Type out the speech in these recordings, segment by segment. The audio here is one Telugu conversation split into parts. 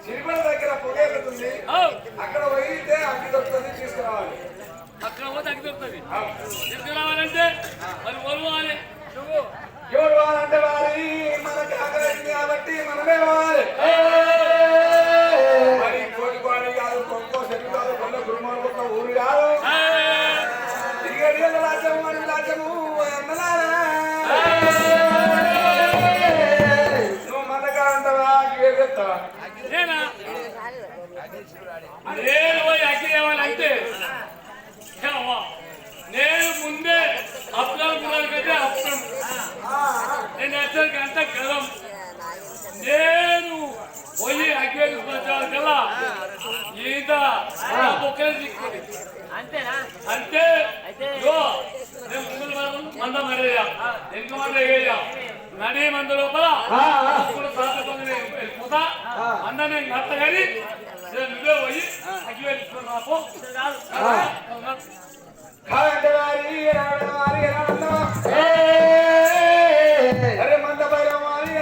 సిరికొండ దగ్గర పొగేలుతుంది అక్కడ పోయితే అగ్గి దొరుకుతుంది తీసుకురావాలి అక్కడ పోతే అగ్గి దొరుకుతుంది తీసుకురావాలంటే మరి పోవాలి ఎవరు వారంటే వారి మనకి ఆకలి కాబట్టి మనమే పోవాలి మరి కోటిపాడి కాదు కొంకో చెట్టు కాదు కొండ గురుమాల ఊరు కాదు తిరిగేళ్ళ రాజ్యము మన రాజ్యము నువ్వు మనకాలంటావా ఎగెత్తావా నేను పోయి అగ్గి తేవాలంటే నేను ముందే అప్పుడాలు పురాలు కంటే అప్పుడు నేను వచ్చేసరికి అంత గలం నేను పోయి అగ్గి వేసుకొచ్చాను కదా ఈత బొక్కలే చిక్కుతుంది అంతే నేను ముందు మంద మరేయా వెనుక మంద వేయా నడి మంద లోపల వెళ్ళిపోతా మంద నేను కట్ట కానీ నువ్వే పోయి అగ్గి వేసుకున్నాపు అరే మంద బయలుమారి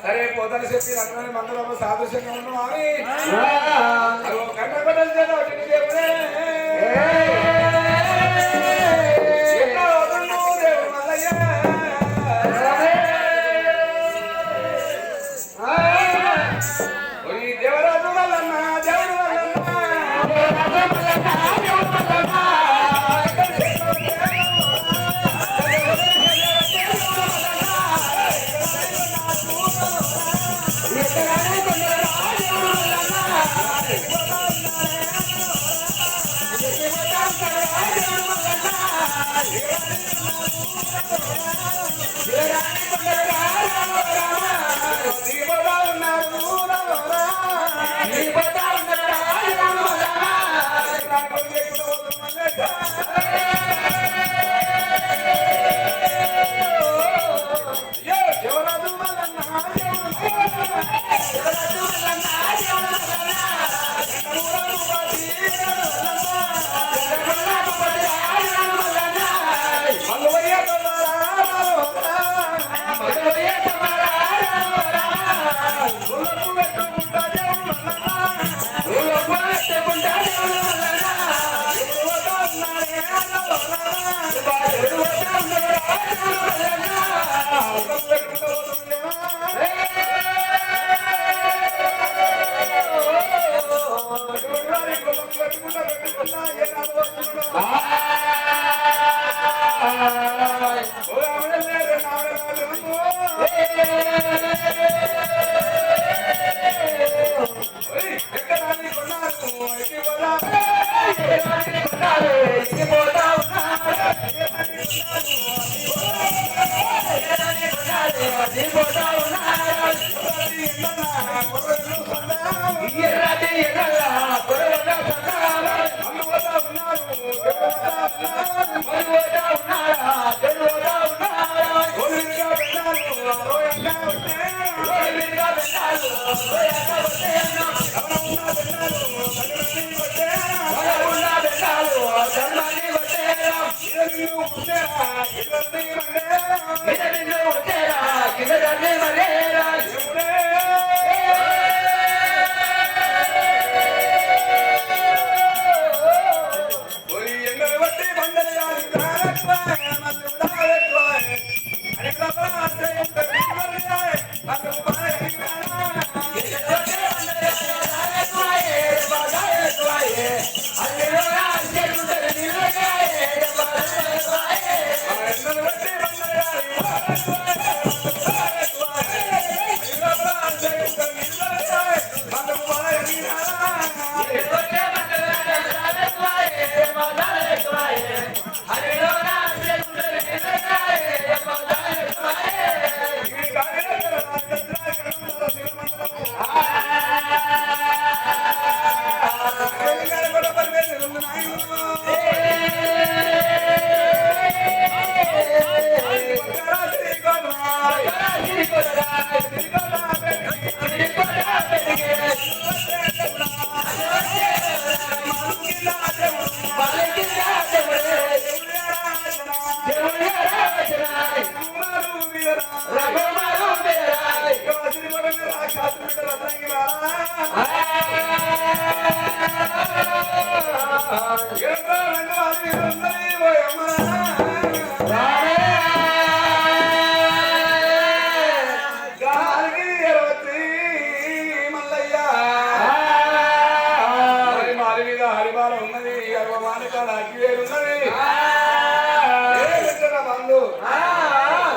సరే పోతలు చెప్పి అట్లనే మందలో సాదృశ్యంగా ఉన్నామని కన్న కొట్టలు దేవుడే దేవుడు మల్లయ్య దేవరాజు వల్లన్న దేవుడు Hey!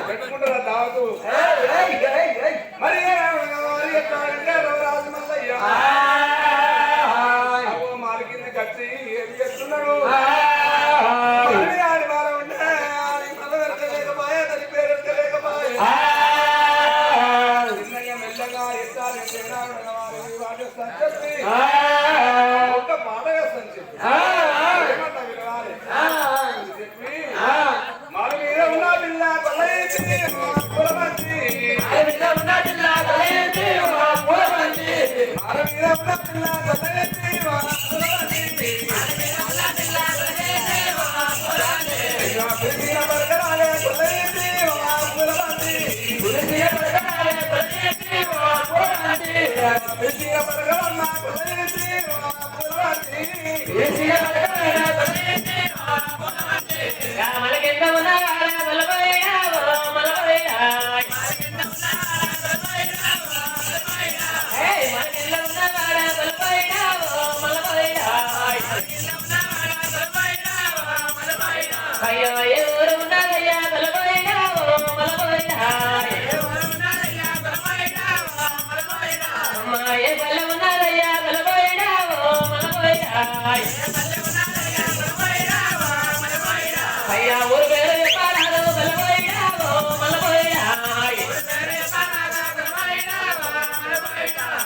పెట్టుకుంటారా దావతు మరి మాలకింది కచ్చి ఏది చేస్తున్నాడు ఆడివారం ఉంటే మళ్ళీ వెళ్తలేకపోయా దాని పేరు వెళ్తలేకపోయా చిన్నగా మెల్లగా ఎత్తాలి వాటి చెప్పి ఒక మాట వేస్తాను చెప్పి ఏమంటా వినవాలి చెప్పి మాల మీద ఉన్న పిల్ల కొలైతే కులమంచి మాల మీద ఉన్న పిల్ల కొలైతే కులమంచి మాల మీద ఉన్న పిల్ల కొలైతే కులమంచి అయ్యో ప్రియ బర్గరాలే కొలైతే కులమంచి ప్రియ బర్గరాలే కొలైతే కులమంచి ప్రియ బర్గరాలే కొలైతే కులమంచి ప్రియ బర్గరాలే కొలైతే కులమంచి మనకెంత ఉన్నారా మలబోయా మలబోయా మనకెంత ఉన్నారా మలబోయా మలబోయా అయ్యో ఎవరు ఉన్నారయ్యా మలబోయా మలబోయా అమ్మాయ బల్ల ఉన్నారయ్యా మలబోయా మలబోయా అయ్యా ఊరు పేరు చెప్పారు మలబోయా మలబోయా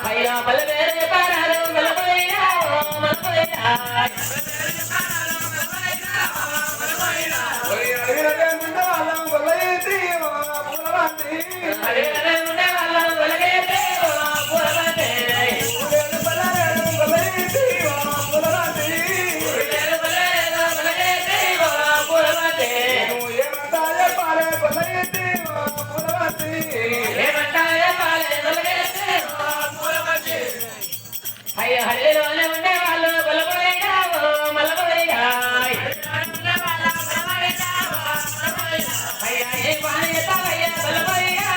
అయ్యా బల్ల పేరు చెప్పారు మలబోయా మలబోయా అడిగనే ఉండే వాళ్ళం వెలగేతే పూలమంటే అయ్యో హల్లిలోనే ఉండే వాళ్ళు బలబోయా మలబోయా అయ్యా ఏ పాని బలబోయా మలబోయా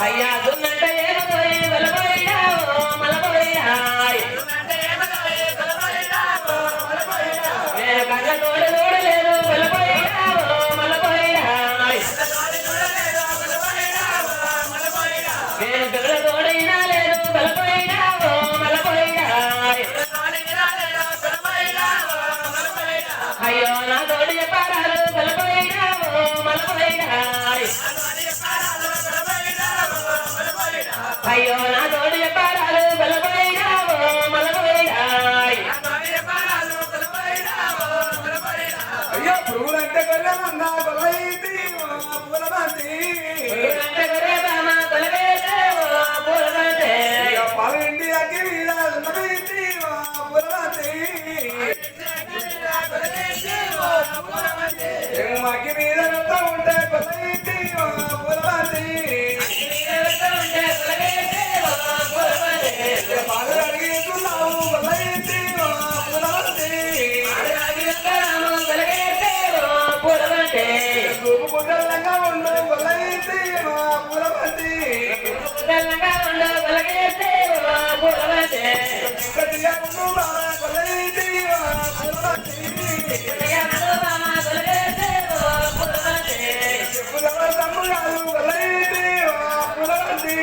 అయ్యా దున్నంటే ఏమోయ్ బలపోయినావో మలపోయినాయ్ నేను కళ్ళ తోడు చూడలేదు బలపోయినావో మలపోయినాయ్ నేను కళ్ళ తోడైనా లేదు బలపోయినావో మలపోయినాయ్ అయ్యో నా తోడు చెప్పారాలు బలపోయినావో మలపోయినాయ్ అయ్యో నా తోడు చెప్పారాలు బలపోయినావో మలపోయినాయ్ అయ్యో పురుగులంటే గొర్రెమన్నా గొల్లయింది పూలమంది అంటే గొర్రె బామ తొలగేసేవో పూలబంతే పాలు ఇంటి అగ్గి మీద ఉన్నది పూలమంది అగ్గి మీద వెళ్తా ఉంటే గొల్లయింది పూలమంది పాలు అడిగిస్తున్నావు గొల్లయింది పూలమంది రూపు గుడ్డలంగా ఉండు గొల్లయింది పూలమంది గొల్లయింది చెప్పులవ తమ్ముడు గొల్లయింది పూలమంది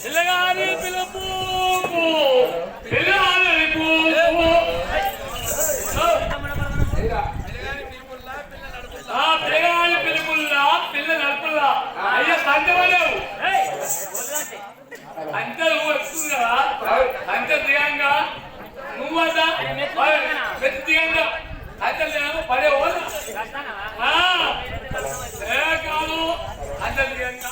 పిల్లగాని పిలుపు పిల్లగాని పిలుపు ఆ పిల్లగాని పిలుపుల్లా పిల్ల నడుపుల్లా అయ్యో సంజమలేవు అంతే నువ్వు వస్తుంది కదా అంతే దిగంగా నువ్వదా పెద్ద దిగంగా అంతే నేను పడే వాళ్ళు కాదు అంతే దిగంగా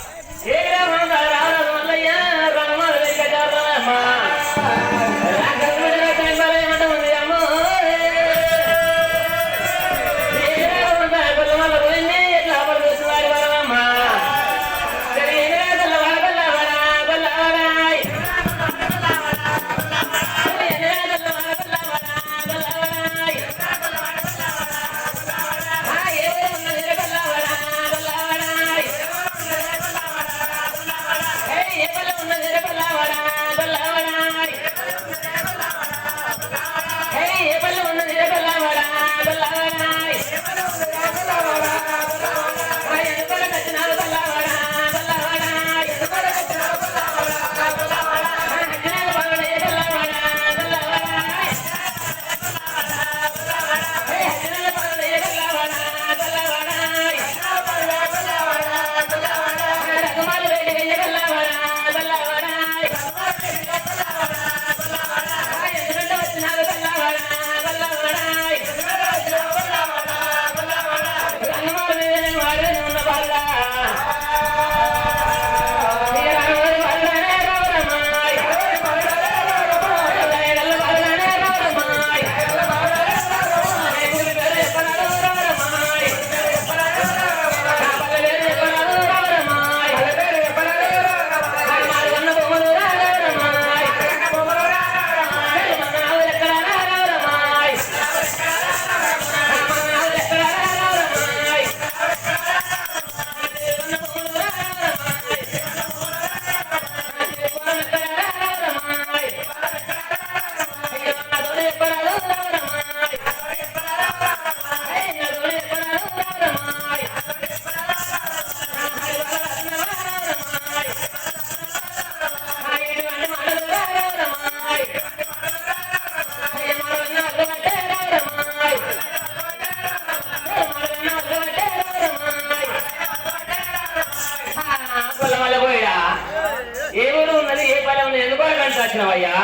వచ్చినవయ్యా?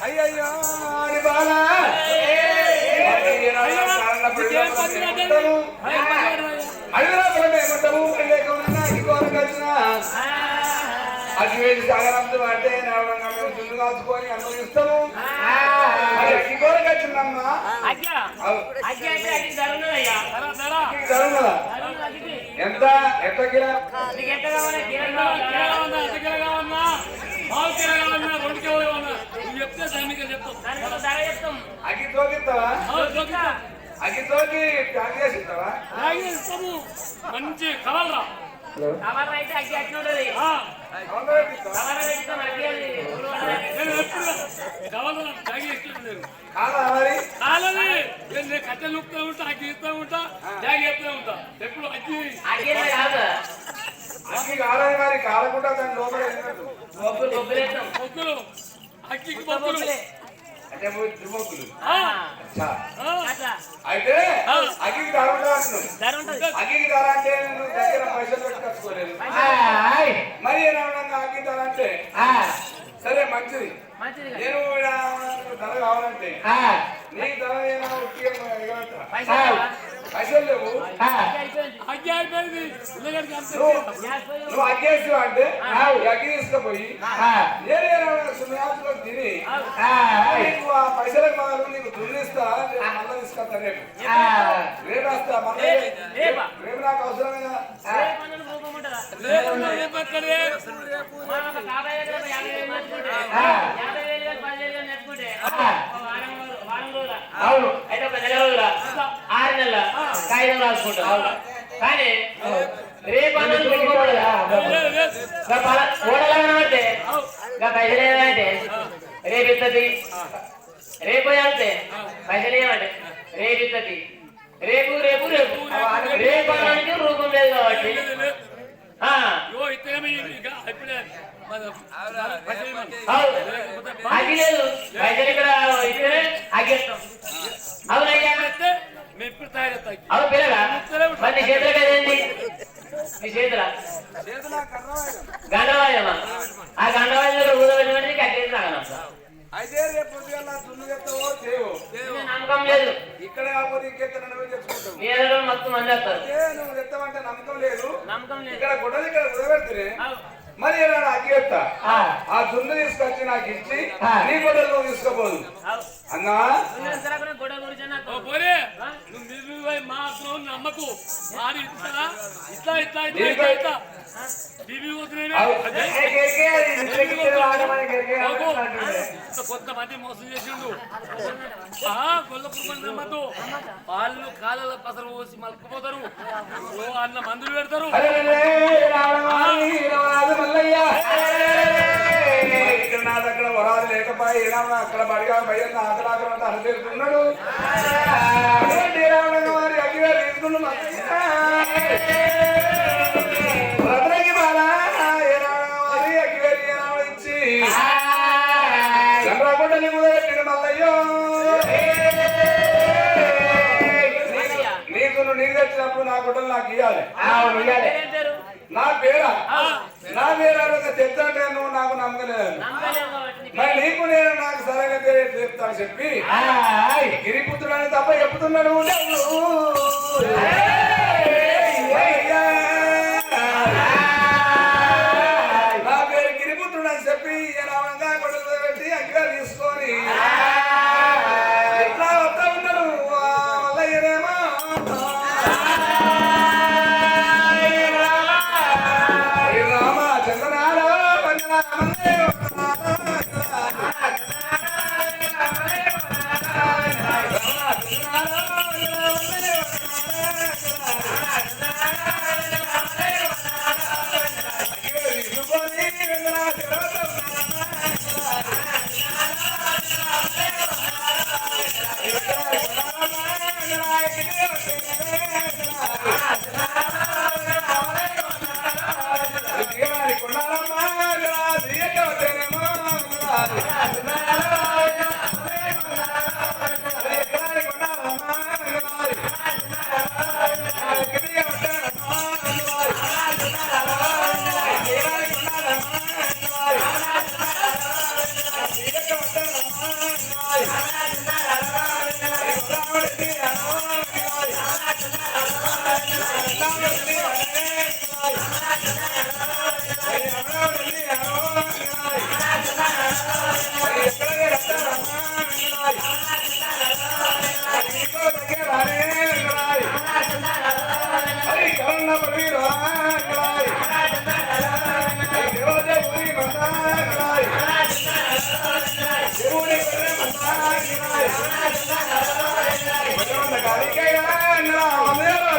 అయ్యయ్యో బాలా అగ్గివేసి సాగరంతో పడితే నడవడం చుండు కాచుకొని అనుభవిస్తాము. అగ్గికోరకు వచ్చిందమ్మా ఎంత ఎంత కిలో కావాలన్నా మామిడికాయ కావాలన్నా 2 కిలోలు కావాలన్నా నువ్వు చెప్తే దానికి చెప్తాం ధర చెప్తాం. అగ్గి తోకిస్తావా అగ్గి తోకి ప్యాక్ చేసి ఇస్తావా ఇస్తాము మంచి కలరా కవర్ అయితే అగ్గి అట్లా ఉంటుంది. అవునా పెట్టిస్తావా? కవర్ పెడతాం అగ్గి అది. నేను ఎప్పుడు కలరా జాగి ఇష్టం లేదు కాదా మరి కాలని నేను కట్టెలు ఉప్పుతూ ఉంటా అగ్గి ఇస్తూ ఉంటా జాగి ఎత్తుతూ ఉంటా ఎప్పుడు అగ్గి అగ్గి కాదు అగ్గి కాదని మరి కాలకుండా దాని లోపల వెళ్ళినట్టు బొబ్బులు వేస్తాం. మొగ్గులు అగ్గికి మొగ్గులు అంటే త్రిమొక్కులు ఆ, అచ్చా అట్లా అయితే అగ్గికి ధర ఉంటుంది అంటున్నావు ధర ఉంటుంది. అగ్గికి ధర అంటే నువ్వు దగ్గర పైసలు పెట్టి కట్టుకోలేదు మరి ఏమన్నా అగ్గి ధర అంటే సరే మంచిది మంచిది కాదు. నేను ఈడ ధర కావాలంటే నీకు ధర ఏమైనా పైసలు లేవా? పైసలు లేవు అగ్గి అయిపోయింది. అగ్గి అయిపోయింది ఉల్లగడ్డకి అంతే గ్యాస్ పోయి నువ్వు అగ్గేస్తావు అంటే ఈ అగ్గి తీసుకుపోయి సున్యాసులో తిని నీకు ఆ పైసలకు బదులు నీకు దున్నిస్తా మళ్ళీ తీసుకొస్తా రేపు రేపు వస్తా మళ్ళీ రేపా? రేపు నాకు అవసరమైన రేపు అన్నది రూపం ఉంటుందా? రేపక్కడే మనం ఒక 50,000 దగ్గర 50,000 మార్చుకుంటే 50,000 కానీ 10,000 కానీ నెట్టుకుంటే ఒక వారం రోజుల అయితే ఒక నెల రోజుల 6 నెలల కాగితం రాసుకుంటాం. కానీ రేపు అన్నది రూపం ఉండదా? ఓడలాగనబట్టే ఇంకా పైసలు ఏమంటే రేపు ఇస్తుంది. రేపు అంటే పైసలు ఏమంటే రేపు ఇస్తుంది. రేపు రేపు రేపు రేపు అనడానికి రూపం లేదు కాబట్టి ఇతేమి ఇప్పుడే అగ్గి లేదు. పైసలు ఇక్కడ ఇస్తేనే అగ్గేస్తాం. అవునయ్యా మేము ఇప్పుడు తయారవుతాయి అవును పిల్లగా మరి నీ చేతులు కదండి నీ చేతుల గండవాయమా ఆ గండవాయంలో ఊదబెట్టినట్టు నీకు అగ్గి రాగలం. అయితే రేపు పొద్దుగల దున్ను చెప్తావో చేయవు నమ్మకం లేదు. ఇక్కడ కాకపోతే ఇంకెక్కడ తెచ్చుకుంటావు నీ ఎదురు మొత్తం మంది వస్తారు. నువ్వు చెప్తావంటే నమ్మకం లేదు నమ్మకం లేదు. ఇక్కడ గుడ్డలు ఇక్కడ కుదబెడితే మరి ఏమైనా అగ్గి చెప్తా ఆ దున్ను తీసుకొచ్చి నాకు ఇచ్చి నీ గుడ్డలు నువ్వు తీసుకోపోదు అన్నా గొడవ గురించి పోరే నువ్వు నిర్ణయం మాత్రం నమ్మకు మాది ఇట్లా ఇట్లా ఇట్లా ఇట్లా ఇట్లా టీవీ కొంతమంది మోసం చేసిండు కొల్లపురం నమ్మద్దు వాళ్ళు కాళ్ళ పసరు పోసి మలుకుపోతారు ఓ అన్న మందులు పెడతారు ఇక్కడ నా దగ్గర వరాలు లేకపోయి అక్కడ బడిగా భయం అక్కడ అక్కడ అనుకుంటున్నాడు రావణ వారి అగ్గివారు తీసుకున్నాడు భద్రకి బాలా వారి అగ్గివారి ఇచ్చి చంద్రగుడ్డని మొదలెట్టిన మల్లయ్యో నీకు తెచ్చినప్పుడు నా గుడ్డలు నాకు ఇవ్వాలి నా పేరా నా పేరా చెప్తా అంటే నువ్వు నాకు నమ్మలేదు మరి నీకు నేను నాకు సరైన పేరు చెప్తాను చెప్పి గిరిపుత్రుడు అని తప్ప చెప్తున్నాడు నా పేరు గిరిపుత్రుడు అని చెప్పి రావంగా కొడుకు పెట్టి అగ్గిగా తీసుకొని ఎట్లా వస్తా ఉన్నాడు వల్లయ్యనేమో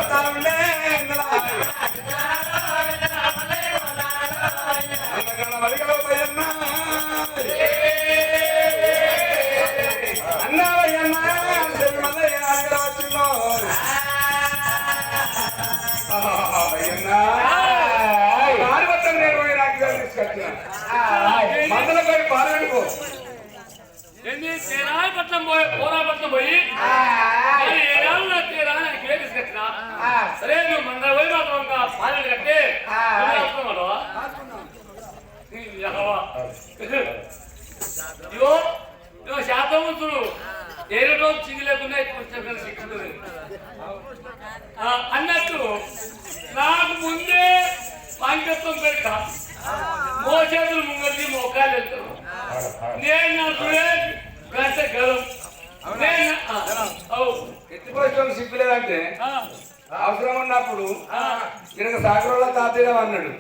వస్తానుండే మరిగలో పోయన్న అన్నావయ్యన్న మల్లయ్య వచ్చిందో పారిపత్రం నేను పోయి నాకు తీసుకొచ్చిన మందల పోయి పాల్గొనుకో ఏంది తేరాపట్నం పోయి పోరాపట్నం పోయి ఏడాది నా తేరా నాకు పేరు తీసుకొచ్చిన సరే నువ్వు మందర పోయి మాత్రం ఇంకా పాలన కట్టే ఇగో ఇగో శాతవంతుడు ఏదో చింగి లేకుండా శిక్షిస్తుంది అన్నట్టు నాకు ముందే పాంకత్వం పెడతా మోచేతులు ముంగడికి మోకాలు వెళ్తాను నేను నాకుడే గంట గలం ఎత్తిపోయి సిగ్గు లేదంటే అవసరం ఉన్నప్పుడు ఈయనకు సాగరంలో తాతయ్య అన్నాడు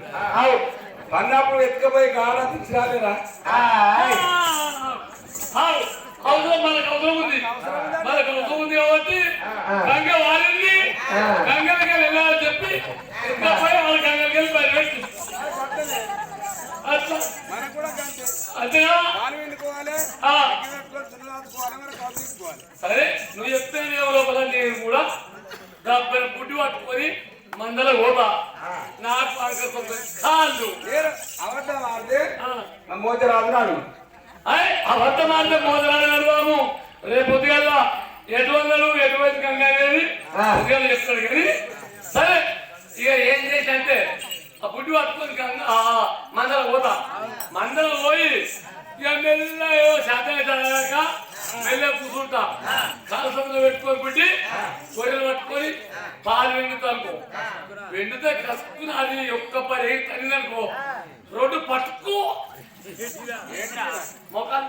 అన్నప్పుడు ఎత్తుకపోయి గాఢ తీసుకురాలేరా మనకు అవసరం ఉంది కాబట్టి గంగ వారింది గంగలకి వెళ్ళాలని చెప్పి పోయి వాళ్ళ గంగలకి వెళ్ళి బయటపెట్టి అంతేనా సరే నువ్వు చెప్తే లోపల నేను కూడా పుట్టి పట్టుకొని మందల పోతా నాకు కాళ్ళు అబద్ధం ఆడితే మోతరాజు నాడు అబద్ధం ఆడితే మోతరాజు నడువాము రేపు పొద్దుగల ఎటువంటి గంగాదేవి పొద్దుగల చెప్తాడు కానీ సరే ఇక ఏం చేసి అంటే ఆ బుడ్డి పట్టుకొని మందల పోతా మందల పోయి ఇక మెల్ల శాతం చదవక మెల్ల కూర్చుంటా కాలసంలో పెట్టుకొని బుడ్డి గొర్రెలు పట్టుకొని పాలు వెండుతా అనుకో వెండితే కసుకుని అది ఒక్క పని తనిందనుకో రోడ్డు పట్టుకో మొక్కలు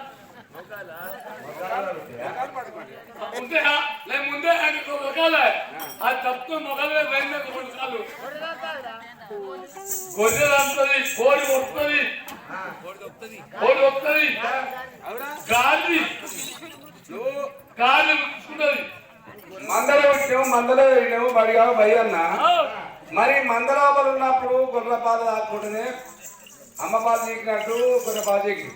ఉంటేయా లేదు ముందే మొక్కలే అది తప్పుకొని మొక్కలు రెండు కాళ్ళు గొర్రెలు అంటది కోడి వస్తుంది గాలి ఉంటది మందల విషయం మందల వేయడం బడిగా భయ అన్న మరి మందలోపలు ఉన్నప్పుడు గొర్రెల పాలు తాకుంటేనే అమ్మ పాలు చీకినట్టు గొర్రె పాలు చీకి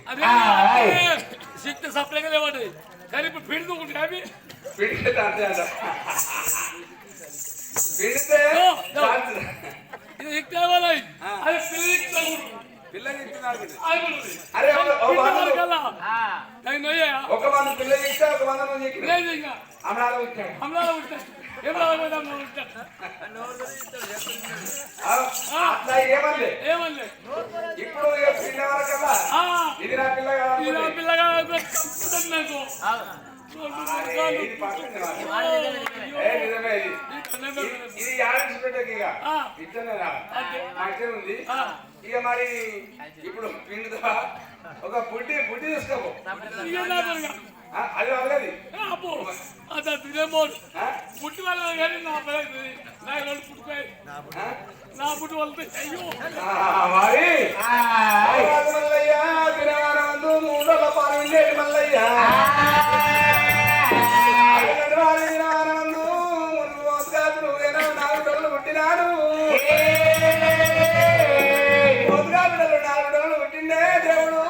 శక్తి సప్లైగా లేవండి కానీ ఇప్పుడు పిండుకుంటే అవి పిండితే అంతే అంట పిండితే ఇది ఇక్కేవాలి అది పిల్లలు ఇస్తున్నారు అరే ఒక మంది పిల్లలు ఇస్తే ఒక మంది అమరాలు వచ్చాడు అట్లా ఏమన్నా ఇప్పుడు పిల్ల వరకల్లా ఇది నా పిల్ల నాకు ఇది యాడించిపెట్టకి ఇట్లనే ఉంది ఇక మరి ఇప్పుడు పిండుదా ఒక పుట్టి తీసుకోపో అది అవ్వలేదు పుట్టి వాళ్ళ కానీ నా పుట్టిపోయి నా పుట్టి వాళ్ళతో అయ్యో మరి మల్లయ్య దినవారందు 3 రోజుల పాలన మల్లయ్య దినవారందు 4 రోజులు పుట్టినాడు 4 రోజులు పుట్టిండే దేవుడు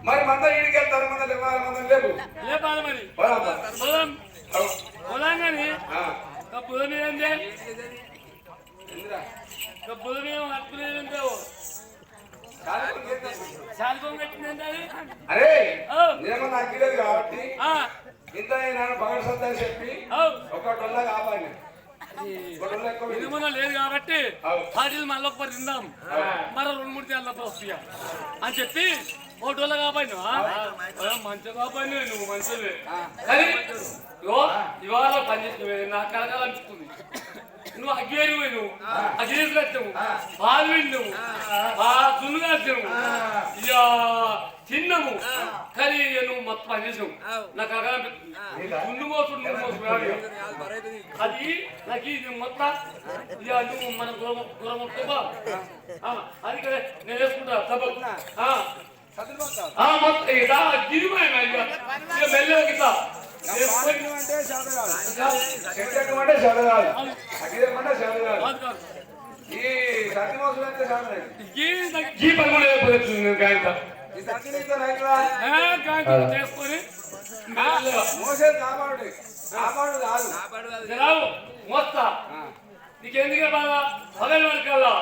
మరి మంద ఇంటికి వెళ్తారు మంద లేవాలి మంద లేవు లేపాలి మరి పొలం కానీ బుధం ఏందే బుధం ఏమో హక్కులేదంటావు శాలిపం కట్టిందంటే అరే నేమో నాకు తెలియదు కాబట్టి ఇంత పగల సత్తాన్ని చెప్పి ఒక డొల్లా కాపాడి లేదు కాబట్టి వాటిని మళ్ళీ ఒకటి తిందాం మరి 2-3 తేళ్ళ వస్తాయా అని చెప్పి ఓటోలో కాబట్టి మంచిగా కాబట్టి నువ్వు మంచివే కానీ ఇవాళ పనిచేసినవే నాకు కలగాలనిపిస్తుంది నువ్వు అగ్గేరి నువ్వు అగ్రేసి కట్టావు పాలు విన్నావు దున్ను కాచావు ఇక తిన్నాము కానీ నువ్వు మొత్తం పనిచేసావు నాకు కలగాలనిపిస్తుంది దున్ను మోసం అది నాకు ఇది మొత్తం ఇక నువ్వు మన గురముట్టా అది కదా నేను వేసుకుంటా తప్పకు మొత్తం గిరిమాయ మెల్లగా గిట్లా అంటే చదవాలి అగ్గిమంటే చదవాలి ఈ సత్తి మోసం అయితే చేసుకొని మోసేది కాపాడు కాపాడు కాదు మోస్తా నీకెందుకే బాగా పదవి వరకల్లా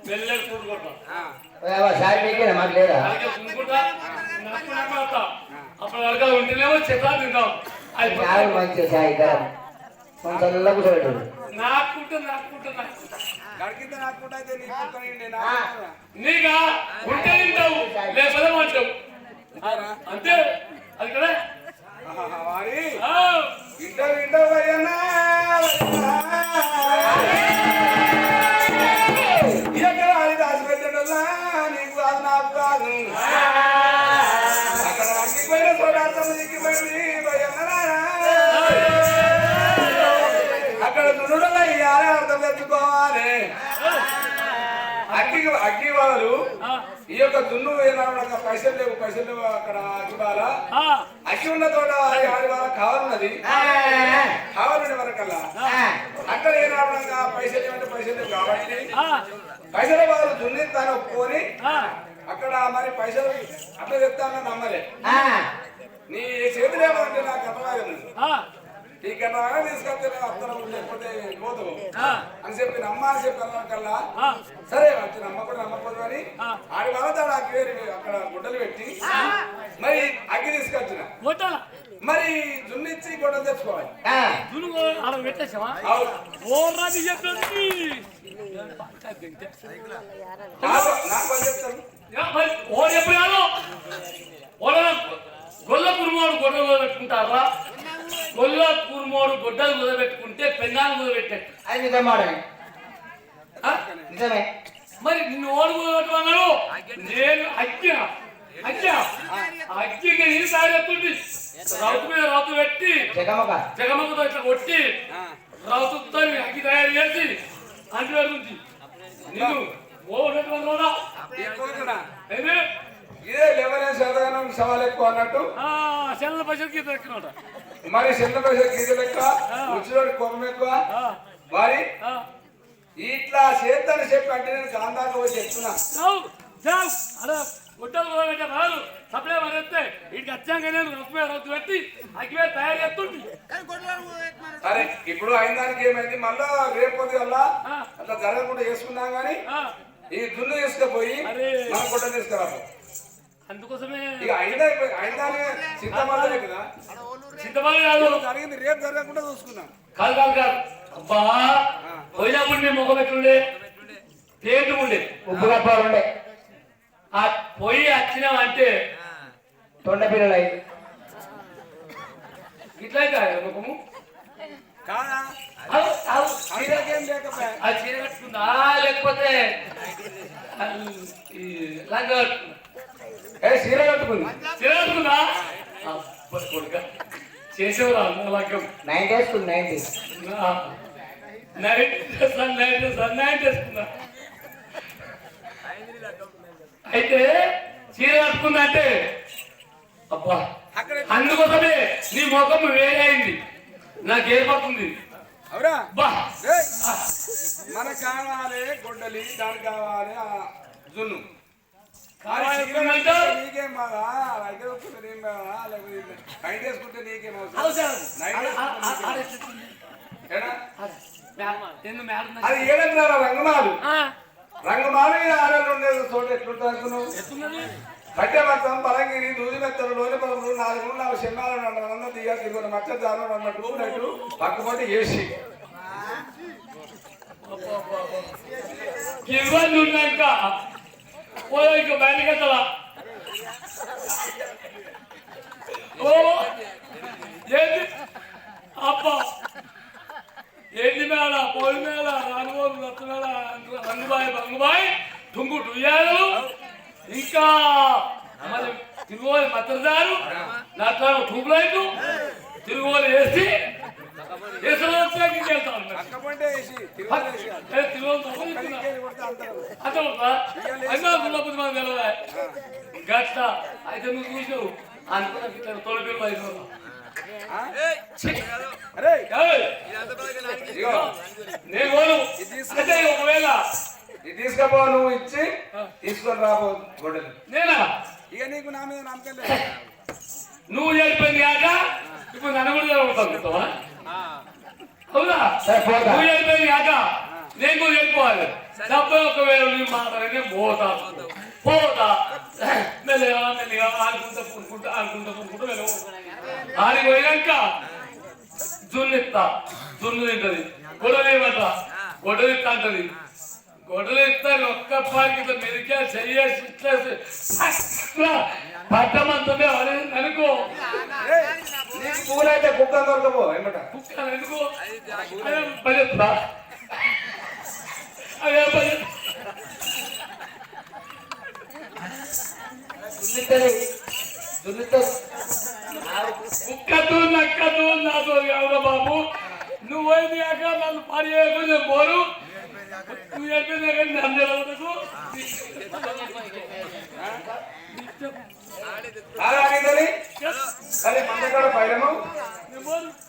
మెల్లగా చూడుకుంటా అప్పుడు వరకలు ఉంటేనేమో చెట్లా తింటాం నీకా ఉంటే తింటావు లేకపోతే అంటావు అంతే అది కదా ఇంటో ఇంటో భయన్నా దాచిపెట్టడల్లా నీకు అది నాకు కాదు అక్కడ అగ్గిపోయిన సోడార్థం దిగిపోయింది అక్కడ దున్నుడల్లా ఇయ్యాలి అర్థం తెచ్చుకోవాలి అగ్గి వాళ్ళు ఈ యొక్క దున్ను ఏమన్నా పైసలు లేవు అక్కడ అగ్గిబాల అగ్గి ఉన్న తోట ఆడి వాళ్ళ కావాలన్నది కావాలండి వరకల్లా అక్కడ ఏమన్నా పైసలు ఏమంటే పైసలు లేవు కాబట్టి పైసల వాళ్ళు దున్నిస్తాను ఒప్పుకొని అక్కడ మరి పైసలు అట్లా చెప్తాను నమ్మలే నీ చేతులు ఏమంటే నాకు అర్థం ఈ గట్లా తీసుకొస్తే అత్తరం లేకపోతే పోతావు అని చెప్పి నమ్మ అని చెప్పి కల్లా సరే వచ్చి నమ్మకూడదు అని ఆడి వాళ్ళ తాడు అగ్గి అక్కడ గుడ్డలు పెట్టి మరి అగ్గి తీసుకొచ్చిన మరి దున్నిచ్చి గుడ్డలు తెచ్చుకోవాలి గొల్ల కురుమోడు గొడ్డలు పెట్టుకుంటారా గొల్ల కురుమోడు గొడ్డలు కుదబెట్టుకుంటే పెన్నాలు కుదబెట్టే అది నిజమాడే నిజమే. మరి నిన్ను ఓడిపోతున్నాడు నేను అగ్గికి నీరు సాగెత్తుండి రౌతు మీద రౌతు పెట్టి జగమగతో ఇట్లా కొట్టి రౌతుతో అగ్గి తయారు చేసి అంటు పెడుతుంది నిన్ను ఓడిపోతున్నాడా ఇదే లెవెన్ శాతం సవాల్ ఎక్కువ అన్నట్టు చెల్ల పైసలకి దక్కినట మరి చిన్న పైసలు గీతలు ఎక్కువ రుచిలోని కొమ్మ ఎక్కువ మరి ఇట్లా చేద్దని చెప్పి అంటే నేను గాంధాకు వచ్చి చెప్తున్నా గుట్టలు పెట్టే రాదు సప్లై మరేస్తే వీటికి వచ్చాక నేను రౌతు పెట్టి అగ్గి తయారు చేస్తుంది సరే ఇప్పుడు అయిన దానికి ఏమైంది మళ్ళా రేపు పొద్దుగల్లా అట్లా జరగకుండా చేసుకున్నాం కానీ ఈ దున్ను తీసుకుపోయి మన గుట్ట తీసుకురా అందుకోసమే ఇక అయినా సిద్ధమల్లే కదా సిద్ధమల్లి కాదు జరిగింది రేపు జరగకుండా చూసుకున్నాం కాదు అబ్బా పోయినప్పుడు నీ ముఖం ఎట్లుండే తేటు ఉండే ఉప్పు కప్పాలుండే ఆ పొయ్యి వచ్చినామంటే తొండ పిల్లలు అయింది ఇట్లయితే ముఖము కాదా ఆ చీర కట్టుకుందా లేకపోతే లంగా చీర కట్టుకుంది చీర కట్టుకుందా కొడుక చేసేవరా లగ్గం 90 వేసుకుంది 90 నైట్ వేసుకుందా అయితే చీర కట్టుకుందంటే అబ్బా అందుకోసమే నీ ముఖం వేరే అయింది నాకు ఏర్పడుతుంది అవురా బా మనకు కావాలి గొడ్డలి దానికి కావాలి జున్ను నీకేం బాగా అయితే వస్తుంది ఏం బాగా లేకపోతే బయట వేసుకుంటే నీకేం అది ఏదంటారా రంగమాలు రంగమాలు ఆడలు ఉండేది చోట ఎట్లుంటుంది కట్టె మొత్తం పలంగిరి దూది మెత్తలు లోని పదములు 4 4 శంగాలను అన్న దిగా తిరుగుతున్న మచ్చ దానం అన్నట్టు నట్టు పక్కపట్టి వేసి ఇవన్నీ ఉన్నాక ఇంకా బయటకి వెళ్తావా ఓ ఏంటి అబ్బా ఏంటి మేడ పోయి మేడ రానుగోలు రత్తుమేడ రంగుబాయి టుంగు టుయ్యాలు ఇంకా మరి తిరుగుబోలు మద్దతుదారు దాంట్లో ట్యూబ్ లైట్లు తిరుగుబోలు వేసి గట్ట అయితే నువ్వు చూసావు అనుకున్న తొలపిల్లు అయిపోయావు నేను ఒకవేళ తీసుకపో నువ్వు ఇచ్చి తీసుకొని రాబో గొడ్డలు నేనా ఇక నీకు నా మీద నమ్మకం లేదు నువ్వు చెప్పింది కాక ఇప్పుడు నన్ను కూడా జరుగుతావా అవునా నువ్వు చెప్పింది కాక నేను కూడా చెప్పుకోవాలి డబ్బై ఒకవేళ నీ మాటనే పోతా మెల్లగా మెల్లగా ఆడుకుంటూ వెళ్ళవు ఆడికి పోయినాక జున్ను తింటది గొడవలు ఏమంట గొడవలు ఇస్తా అంటది గొడవలు ఇస్తాను ఒక్క పాకి మెరికా చెయ్యేసి ఇట్లా పట్టమంతుండే అనుకో పూలైతే కుక్క దొరకపో ఏమంట కుక్క ఎందుకో పనిస్తా అదే పని కుక్కతో నక్కతో నాతో ఎవరు బాబు నువ్వు పోయింది కాక నన్ను పని చేయకుండా పోరు నువ్వు చెప్పింది కానీ నన్ను జరుగుతూ సరే మందకాడ పైరము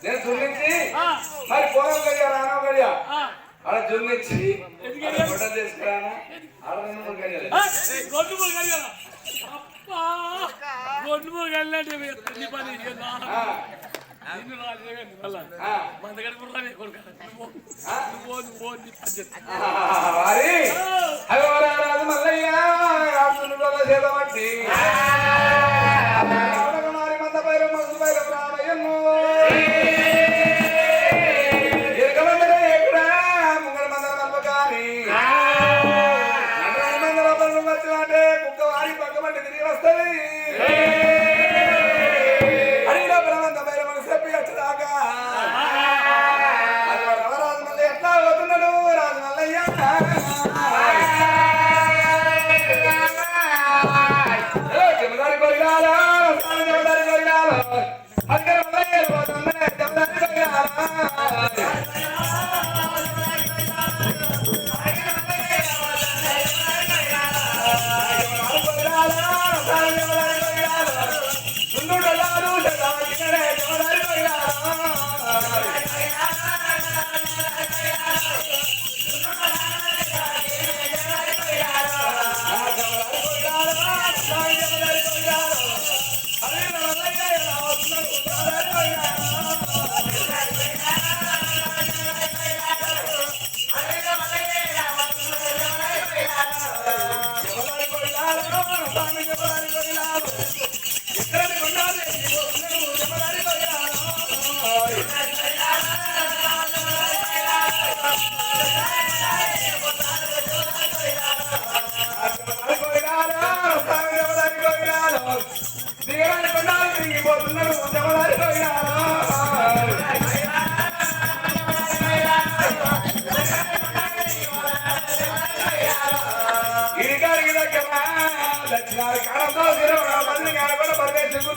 నేను దున్నించి మరి పోరం గడియా రానో గడియా అలా దున్నించి గొడ్డ తీసుకురానా ఆడ 2 3 గడియాలి గొడ్డు మూడు గడిలంటే పని మల్లయ్య చేతబట్టి మారి మంద పైరం మసు పైరం రామయ్యను ఎక్కడ ముంగడ మందల మల్ప కానీ మందల పనులు వచ్చినట్టే కుక్క వారి పక్కబట్టి తిరిగి వస్తుంది అడిగిన బ్రహ్మంత పైరమని చెప్పి వచ్చేదాకా రాజు మల్లయ్య ఎట్లా పోతున్నాడు రాజు మల్లయ్య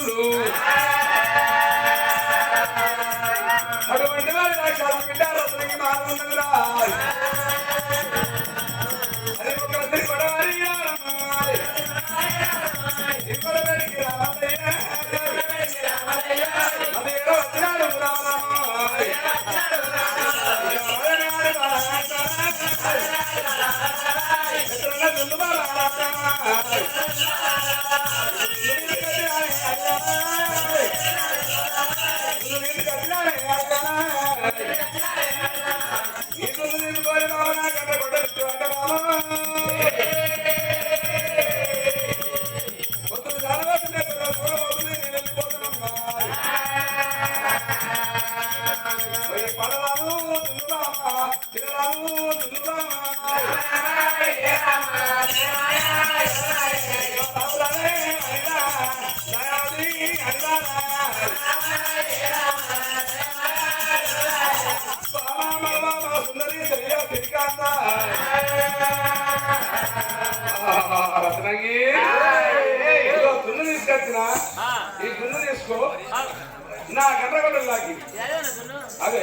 కొడుతుండు అటువంటి వారి రాక్షసు బిడ్డ రత్నకి మారుతుందిరా అది ఒక రత్న కొడవరి ఇప్పుడు వెనక్కి రామయ్య అది ఏదో వచ్చినాడు రత్నగి దున్ను తీసుకొచ్చిన ఈ దున్ను తీసుకో నా గండ్రగొండ లాగి అదే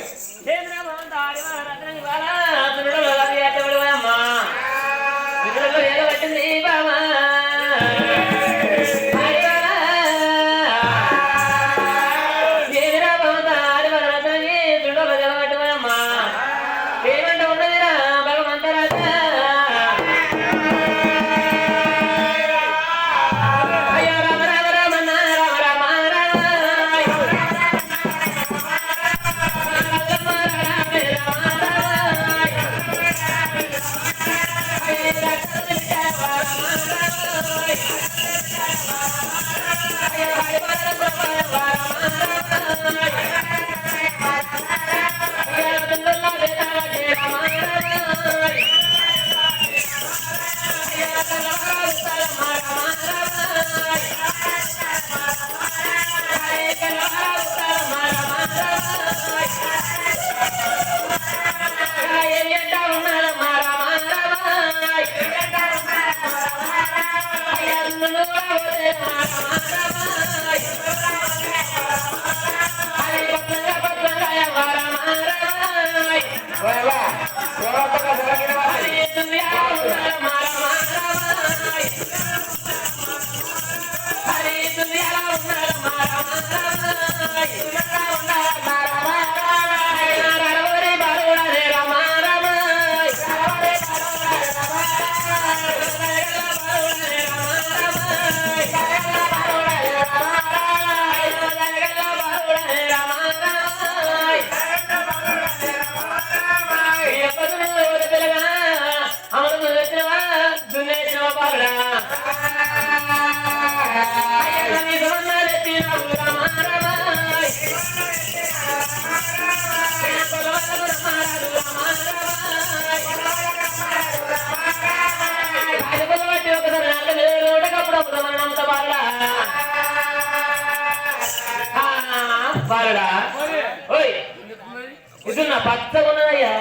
పచ్చగున్నదయ్యా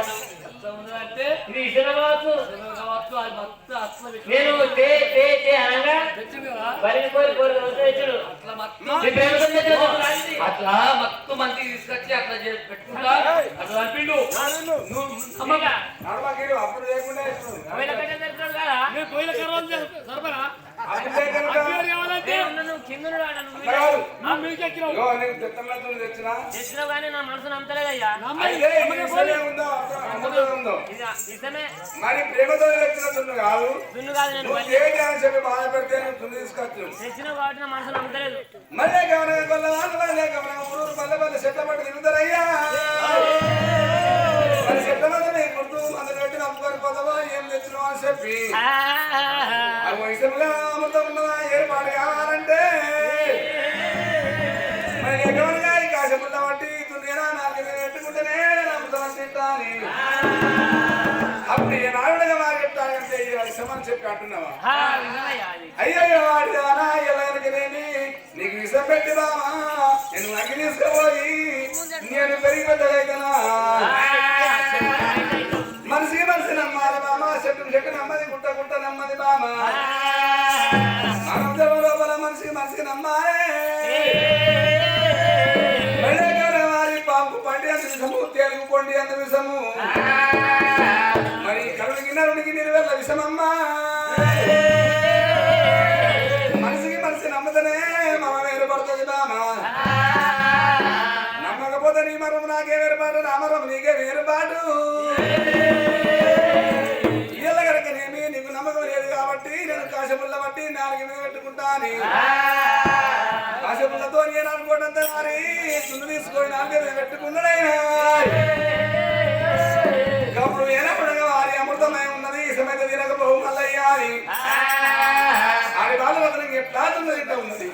ఇది ఇసిన కావచ్చు నేను అనగా బలిని కోరి తెచ్చుడు అట్లా మత్తు మంది తీసుకొచ్చి అట్లా పెట్టుకుంటా అట్లా అనిపిండు అప్పుడు లేకుండా తెచ్చినా కానీ నా మనసు నమ్మలేదయ్యా మరి ప్రేమతో తెచ్చిన దున్ను కాదు దున్ను కాదు నేను అని చెప్పి బాధ పెడితే దున్ను తీసుకొచ్చు తెచ్చిన కాబట్టి నా మనసు నమ్మలేదు మళ్ళీ ఊరు పల్లె పల్లె చెట్ల పట్టు తిరుగుతారయ్యా మరి చెట్ల మధ్య గుర్తు మన పెట్టి నమ్ముకొని పోదావా ఏం తెచ్చినావు అని చెప్పి వయసుగా అమృతం ఉన్నదా ఏర్పాటు కావాలంటే మరి ఎటువంటి కాశముల బట్టి దున్నేనా నాకు పెట్టుకుంటేనే నమ్ముతాను తింటాని అప్పుడు ఏ నాడుగా మా చెప్తానంటే విషమని చెప్పి అంటున్నావా అయ్యో వాడిదానా ఎలాగనేమి నీకు విషం పెట్టిదామా నేను అగ్గి తీసుకుపోయి నేను పెరిగి పెట్టలేకనా మనిషి మనిషి నమ్మాలి బామ చెట్టు నమ్మది గుట్ట నమ్మది బామ లోపల మనిషి మనిషికి నమ్మాలి కొండి అంత విషము మరి కరుడికి నరుడికి నిలువెల్ల విషమమ్మా మనిషికి మనిషి నమ్మతనే మమ వేరుపడుతుంది బామా నమ్మకపోతే నీ మరం నాకే వేరుపాటు నా మరం నీకే వేరుపాటు ఇయ్యల గనకనేమి నీకు నమ్మకం లేదు కాబట్టి నేను కాశపుల్ల బట్టి నాలుగు మీద పెట్టుకుంటాను కాశపుల్లతో నేను అనుకోవడంతో వారి చున్ను తీసుకొని నాలుగు మీద పెట్టుకున్నాడైనా అప్పుడు ఏనప్పుడుగా వారి అమృతమై ఉన్నది సమేత తిరగబోవు మల్లయ్యా అని ఆడి వాళ్ళ వదనం ఎట్లా తింటా ఉన్నది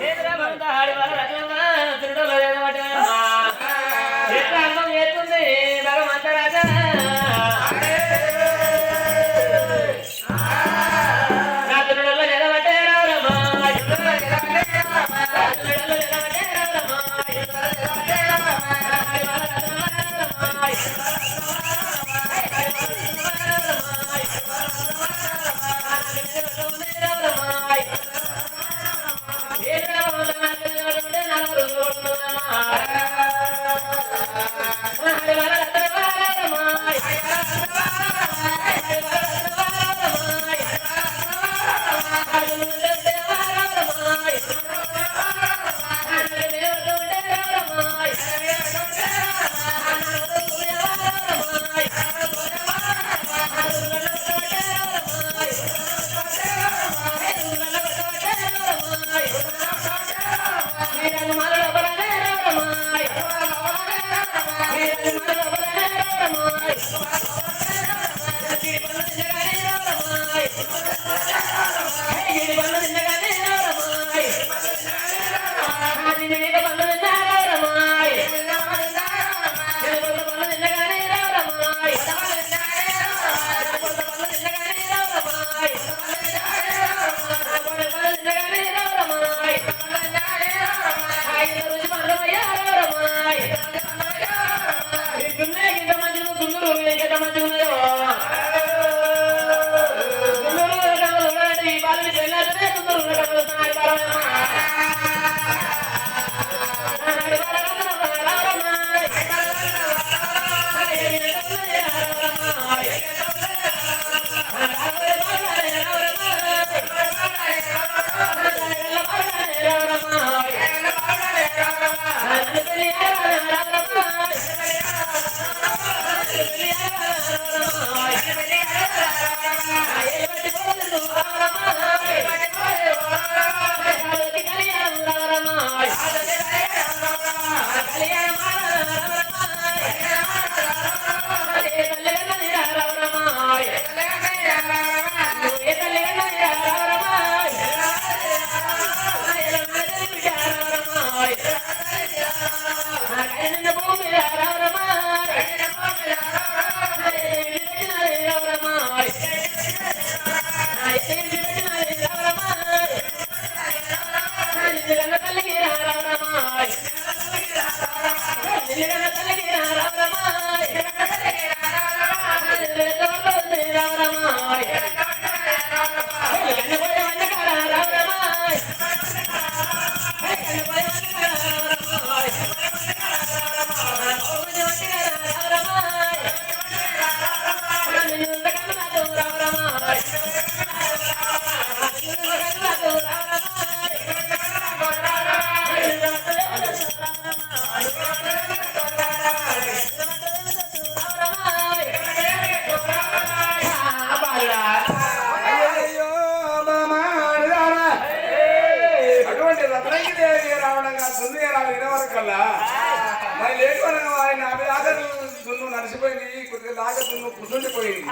నడిచిపోయింది కొద్దిగా లాగా కుసుండిపోయింది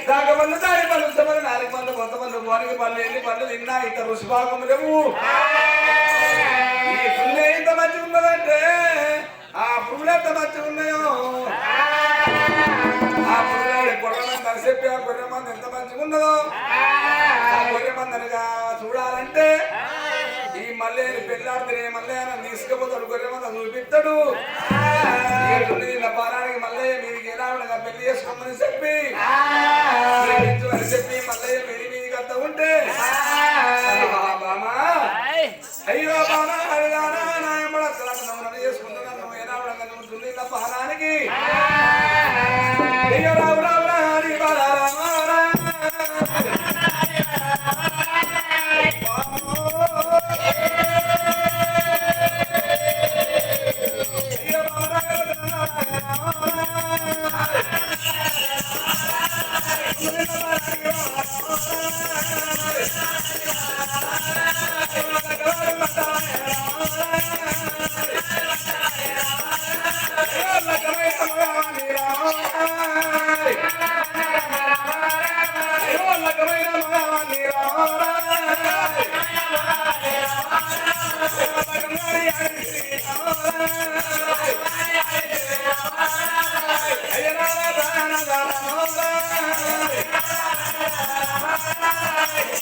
దాకా పళ్ళు దాని పళ్ళు ఉత్తమని 4 పళ్ళు కొంతమంది వారికి పళ్ళు ఎన్ని పళ్ళు తిన్నా ఇంత రుచిభాగం లేవు ఈ సున్నే ఇంత మంచిగా ఉన్నదంటే ఆ పువ్వులు ఎంత మంచిగా ఉన్నాయో ఆ పువ్వులు గొర్రెమంది అని చెప్పి ఆ గొర్రెమంది ఎంత మంచిగా ఉన్నదో ఆ గొర్రెమంది అనగా చూడాలంటే ఈ మళ్ళీ పెళ్ళాడితే మళ్ళీ తీసుకుపోతాడు గొర్రెమంది చూపిస్తాడు నిన్న పారానికి మళ్ళీ మీదికి ఎలా ఉండగా పెళ్లి చేసుకోమని చెప్పి చెప్పి మళ్ళీ మీదికి అంతా ఉంటే బామా అయ్యో బామా అడిగానా నా ఎమ్మడ చేసుకుంటున్నాను నువ్వు ఎలా ఉండగా నువ్వు పారానికి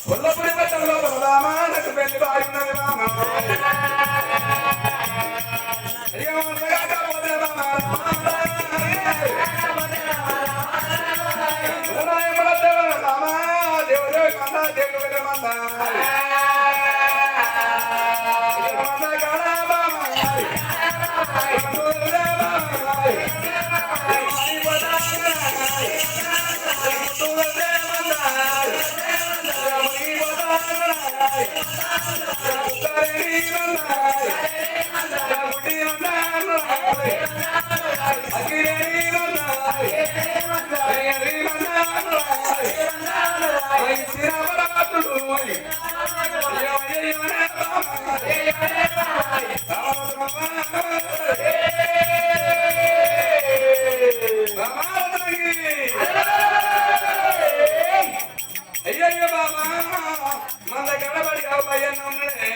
కొల్లపురి పట్టణంలో బలరామా నాకు పెళ్లి బాగున్నది మామ అయ్యో మనగా పోతే మామ దేవుడు మంద దేవుడు మంద అయ్యయ్య బాబా మన గడబడి అబ్బాయన్న ఉన్నాడే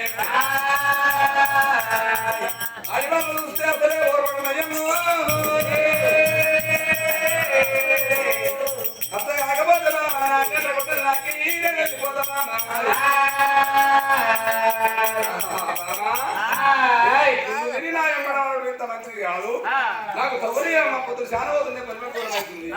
అడివాళ్ళు చూస్తే అసలే ఓర్వడమయ్యను అసలు కాకపోతే బాబా నాకంటే కొట్టదు నాకు వెళ్ళిపోదా ఇంత మంచిది కాదు నాకు సౌరి మా పొద్దు చాలా అవుతుంది పనిపడి అవుతుంది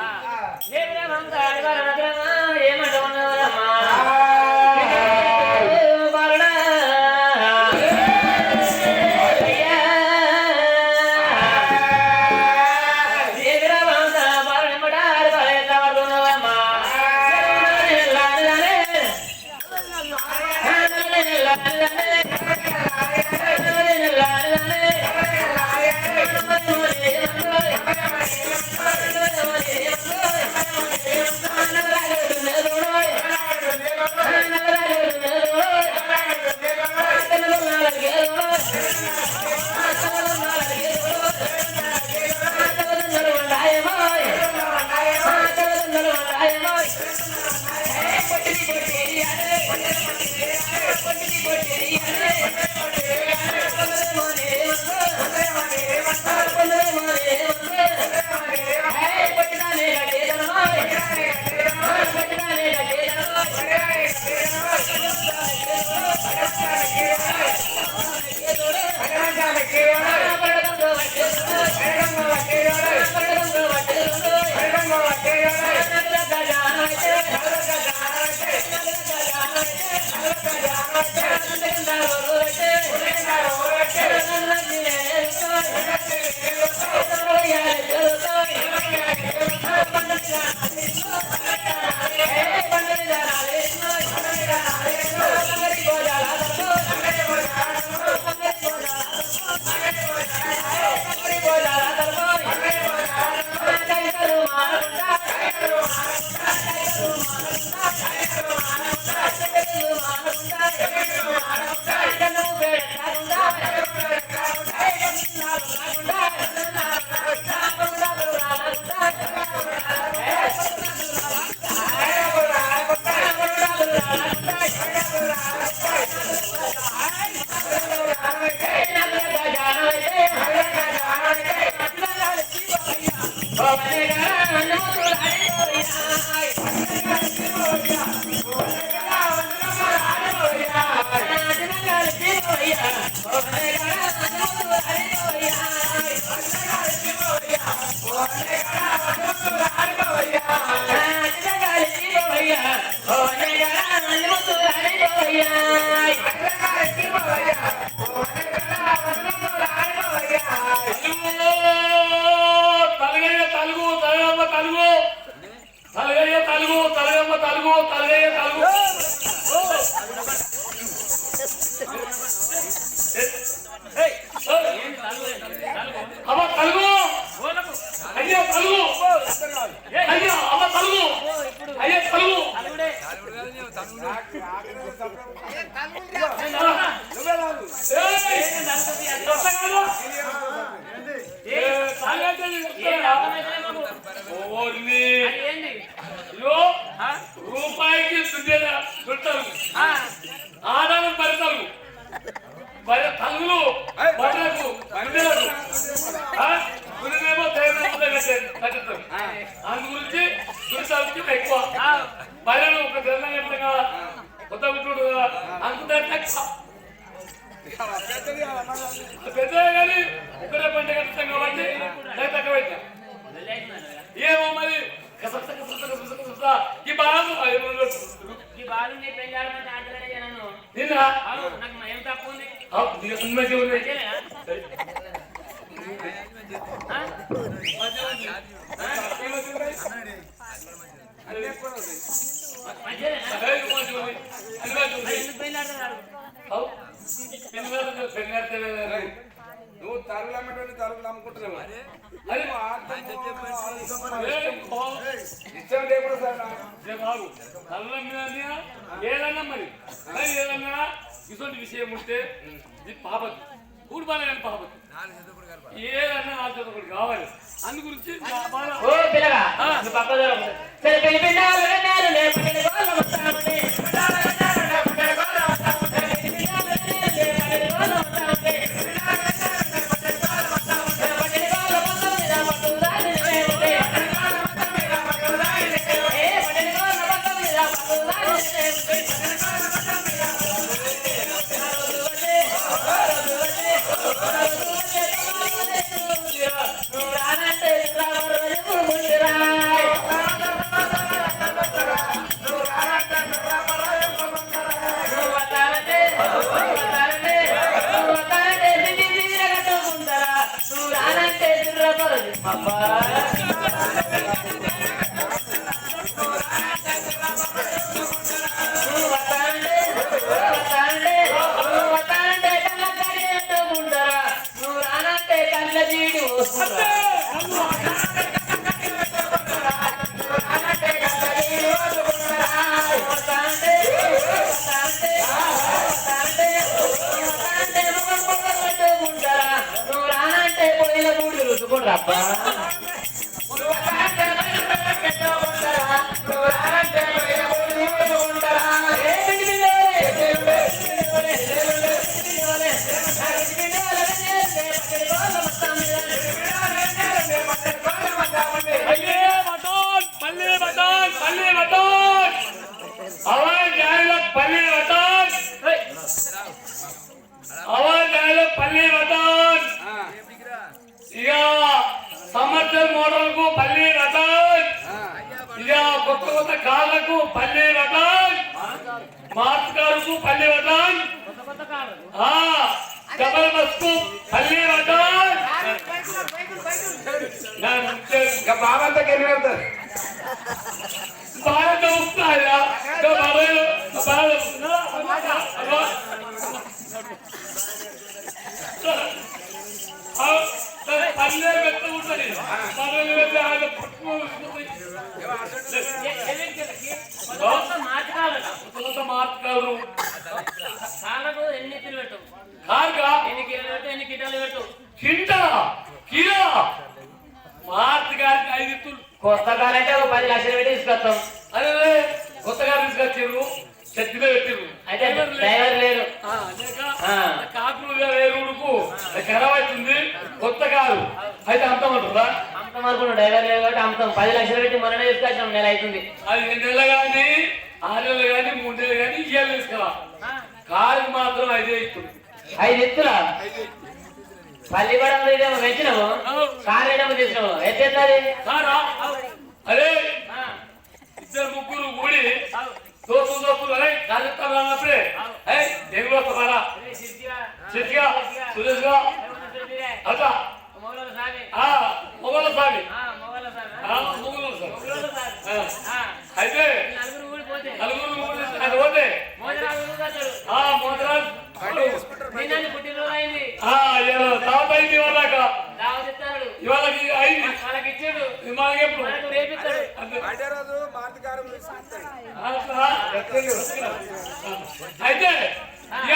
అయ్యా ఎక్కువ బయలు ఒక తెల్లని ఎట్లా కొత్త గుట్టుడు అంత తక్కువ పెద్దగా కానీ ఒకటే పంట కట్టాం కాబట్టి తక్కువ పెట్టాం ఏమో మరి ఈ బాగా ఈ బాలు నీ పెళ్ళాడమంటే ఆటలనే జనను నిన్న నాకు ఏం తక్కువ ఉంది నువ్వు తరువులు అమ్మేటువంటి తరువులు అమ్ముకుంటున్నావు ఇష్టం లేకుండా సార్ ఏదన్నా మరి ఏదన్నా ఇటువంటి విషయం ఉంటే ఇది పాపతి కూడిపాలే కానీ పాపతి ఏదన్నా ఆలోచన కావాలి అందు గురించి ఓ పిల్లగా నువ్వు పక్క సరే పెళ్లి పిండాలు సంవత్సరం మోడల్కు పల్లి రటన్ ఇక కొత్త కొత్త కార్లకు పల్లి రటన్ మార్చ్ కారుకు పల్లి రటన్ డబల్ బస్కు పల్లి రటన్ బాబంతా ఎన్ని వెళ్తారు బాగా చదువుతున్నాయా పల్లె పెద్ద ఉంటుంది మార్చుకోరు కాళ్ళకు ఎన్ని కిలో పెట్టు కారుగా ఎన్ని కిలోలు పెట్టు ఎన్ని కిటాలు పెట్టు కింటా కిలో మార్చి గారికి 5 ఇత్తులు కొత్త కాలంటే ఒక 10 లక్షలు పెట్టి తీసుకొస్తాం అదే కొత్తగా తీసుకొచ్చారు చెట్టుగా పెట్టారు అయితే డ్రైవర్ లేడు కాకులు వేరుకు ఖరాబ్ అవుతుంది కొత్త కారు అయితే అమ్ముతామంటారా అమ్ముతాం అనుకున్నాం డ్రైవర్ లేడు కాబట్టి అమ్ముతాం 10 లక్షలు పెట్టి మొన్ననే తీసుకొచ్చాం నెల అవుతుంది అది 2 నెలలు కానీ 6 నెలలు కానీ 3 నెలలు కానీ ఇయ్యాలి తీసుకురా కారుకి మాత్రం 5 ఇత్తులు 5 ఎత్తులా పల్లి పడంలో ఇదేమో పెంచినాము కారు ఏమో తీసుకున్నాము ఎత్తేస్తుంది కారా అరే ఇద్దరు ముగ్గురు కూడి దోస్తులు అరే కార్యక్రమం అన్నప్పుడే తెలుగు వస్తారా చిట్టిగా సురేష్గా అట్లా మొగల స్వామి అయితే నలుగురు అది పోతే మోదరాజు పుట్టినరోజు అయింది తర్వాత అయింది ఇవాళకి అయింది వాళ్ళకి ఇచ్చాడు మనకి ఎప్పుడు మనకు రేపిస్తాడు రోజు మార్తకారం అయితే ఇక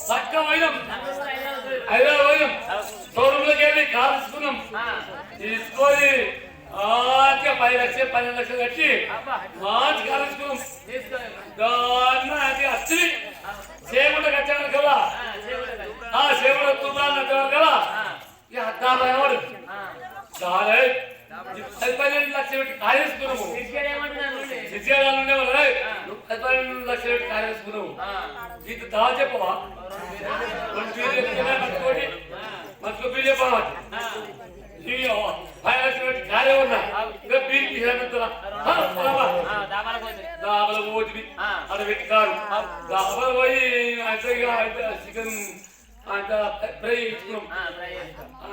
చక్క పోయినాం 5 పోయినాం షోరూంలోకి వెళ్ళి కారు తీసుకున్నాం తీసుకొని 10 లక్షలు 12 లక్షలు కట్టి మంచి కారు తీసుకున్నాం దాన్ని అది వచ్చి చేపట్ట కచ్చాను కదా చేపట్ట తూపాలు కదా ఇక 16 పైన పడు చాలా 10 లక్షలు లక్షలు పెట్టి కార్యేసుకున్నాము తీసుకెళ్ళి ఏమంటున్నాను నుండి? శిష్యాలు ఉండేవాళ్ళు 12 లక్షలు పెట్టి కార్యేసుకున్నాము ఇంత దావా చెప్పవా మర్చిపో బిల్ చెప్పవా 5 లక్షలు పెట్టి కార్యం ఉన్నా ఇంకా బిల్ దాబల పోతుంది అక్కడ పెట్టి కాదు దాబల పోయి అంటే చికెన్ అంత ఫ్రై ఇచ్చుకున్నాం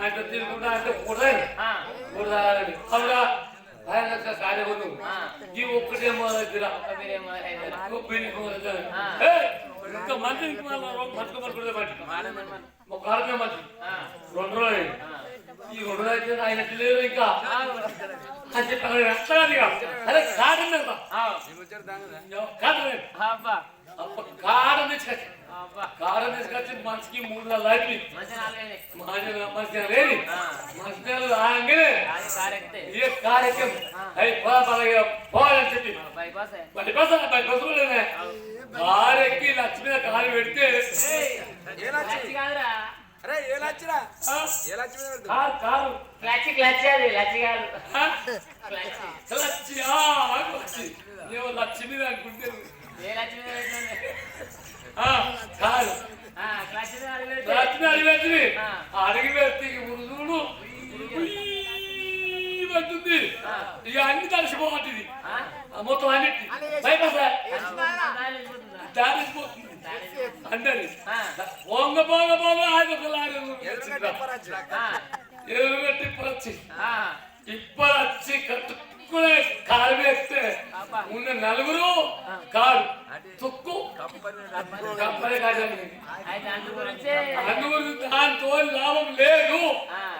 అంత తిరుగుకుంటా అంటే కూడా అవునా 5 లక్షల కార్యం ఉన్నావు ఈ ఒక్కటేమో దగ్గర ఇంకా మంచి మర్చుకోమనుకుంటే ఒక కారణమే మంచి 2 రోజులు ఈ 2 రోజులు అయితే ఆయన తెలియదు ఇంకా అని చెప్పి అరే కారణం కారణం తీసుకొచ్చి కారణం తీసుకొచ్చి మనిషికి 3 నెలలు అయిపోయింది మంచిగా లేని మంచి నెలలు రాగానే ఏ కార్యక్రమం పోవాలని చెప్పి బైపాస్ లేదే కారెక్కి లక్ష్మి మీద కారు పెడితే కారు లక్ష్మి అనుకుంటే కాదు అడిగి పెడితే ఉరుదుడు పడుతుంది ఇక అన్ని తడిసిపోతుంది మొత్తం అన్నిటి బైపాస్ దారిపోతుంది అందరి పొంగ ఎదురుగా టిప్పరొచ్చి కట్టుకునే కారు వేస్తే ఉన్న 4 కారు తుక్కు కంపని కాదండి అందుగురించి దాంతో లాభం లేదు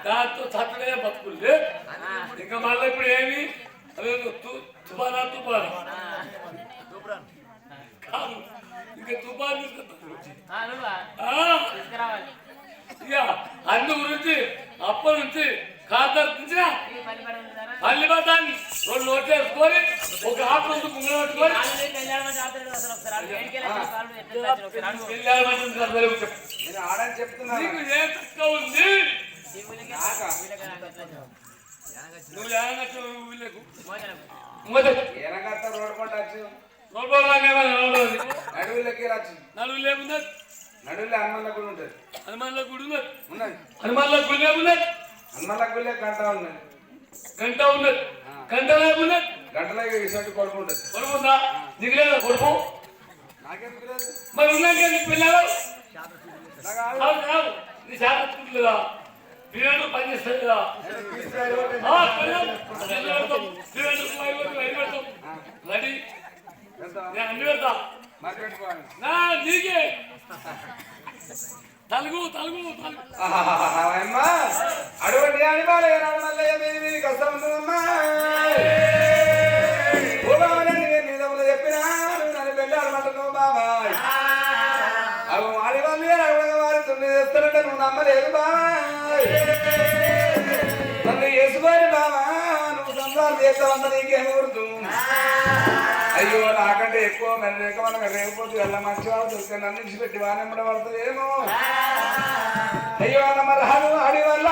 దాంతో చట్టడే బతుకులు లేదు ఇంకా మళ్ళీ ఇప్పుడు ఏమి తుఫానా కాదు ఇంకా తుఫాన్ ఇక అందు గురించి అప్పటి నుంచి ఖాతారు నుంచి పల్లిబట్టాన్ని 2 నోట్లు వేసుకొని ఒక ఆటో ముంగడ పెట్టుకొని ఆడని చెప్తున్నా నీకు ఏ తక్కువ ఉంది నువ్వు ఏమన్నట్టు వీళ్ళకు రోడ్ పంట వచ్చు నడువులకి వచ్చు నడువులు ఏమున్నది నడువులే హనుమాన్ల గుడి ఉంటుంది హనుమాన్ల గుడి ఉన్నది ఉన్నది హనుమాన్ల గుడి ఏమున్నది హనుమాన్ల గుడిలే గంట ఉన్నది గంట ఉన్నది గంట ఏమున్నది గంటలో ఇటువంటి కొడుకు ఉంటుంది కొడుకుందా నీకు లేదా కొడుకు నాకెందుకు లేదు మరి ఉన్నాక పిల్లలు నీ శాతలేదా పిల్లలు పనిచేస్తుంది కదా రెడీ నేను అన్ని పెడతా నా నీకే తలుగు అటువంటి అనిమాలయ్య కష్టమా చెప్పినా నన్ను పెళ్ళాడమంటున్నావు బాబాయ్ అవి వాడి వాళ్ళు వారి తొమ్మిది చేస్తారంటే నువ్వు నమ్మలేదు బాబాయ్ నన్ను వేసుకోని బాబా నువ్వు సంసారం చేస్తావన్న నీకేమి గుర్తు అయ్యో నాకంటే ఎక్కువ మెల్లక మనకు రేకపోతే వెళ్ళ మంచివాడు దొరికితే నన్ను విడిచిపెట్టి వానెమ్మడ పడుతుందేమో అయ్యో నమ్మ రాదు ఆడి వల్ల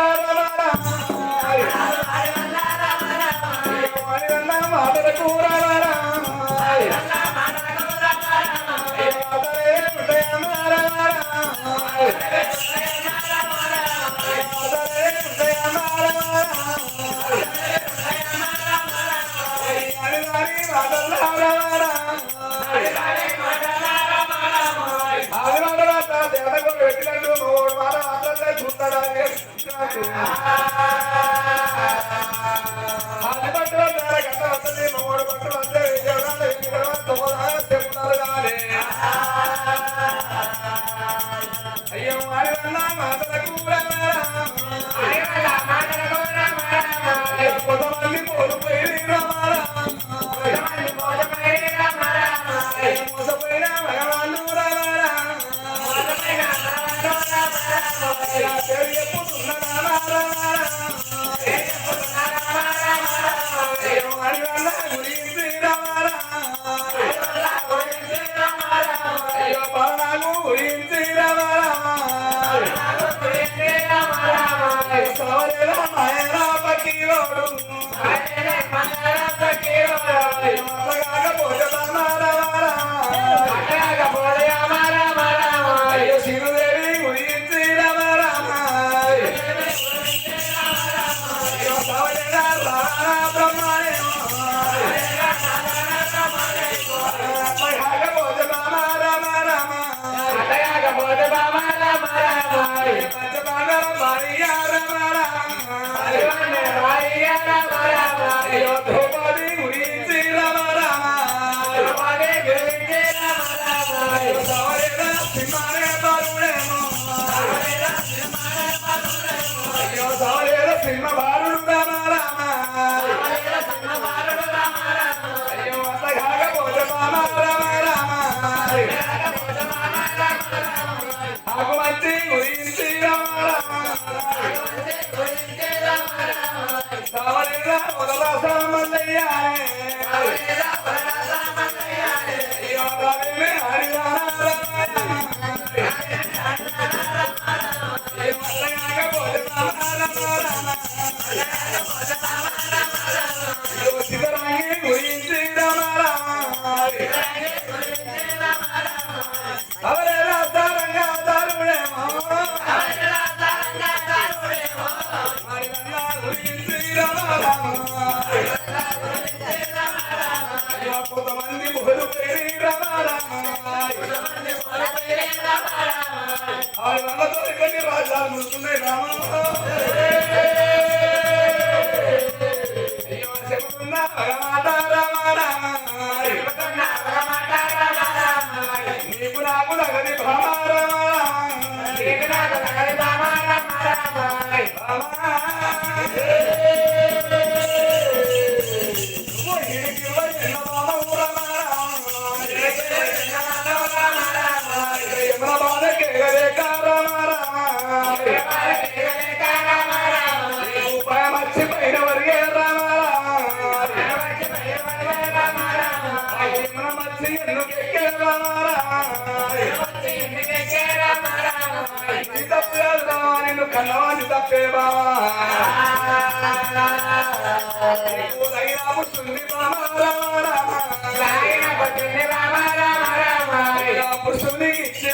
మాటల కూర అయ్యో కొంతమంది కోల్పోయి మోసపోయిన భగవాను అయ్యో పవనాలు గురించి పక్కీరోడు పంచపాండవ భార్య రామ అయ్యో ద్రౌపది గురించి రామ రామ సవరేద సింహానే బాలుడేమో అయ్యో సవరేద సింహ బాలుడు రామ రామ అయ్యో అంతగాకపోతే రామ రామ రామ ఆకుమంచి గురించి రామ రామ సవరేద ఉదరాస మల్లయ్య అయ్యో రవిని హరిదాన సిద్ధరాంగి గురించి రామ అవరే రాస్తారంగా దారుడేమో గురించి రామ కొంతమంది మొదలు పేరి రామ ఆరు వందలతో ఇవన్నీ రాజ్యాలు ముడుతున్నాయి రామ అయ్యో చెబుతున్నా భగవాట రామ రామ నీకు నాకు తగది భామ రామ కన్నవాణి తప్పే బావా పుస్తుంది పుస్తుంది ఇచ్చి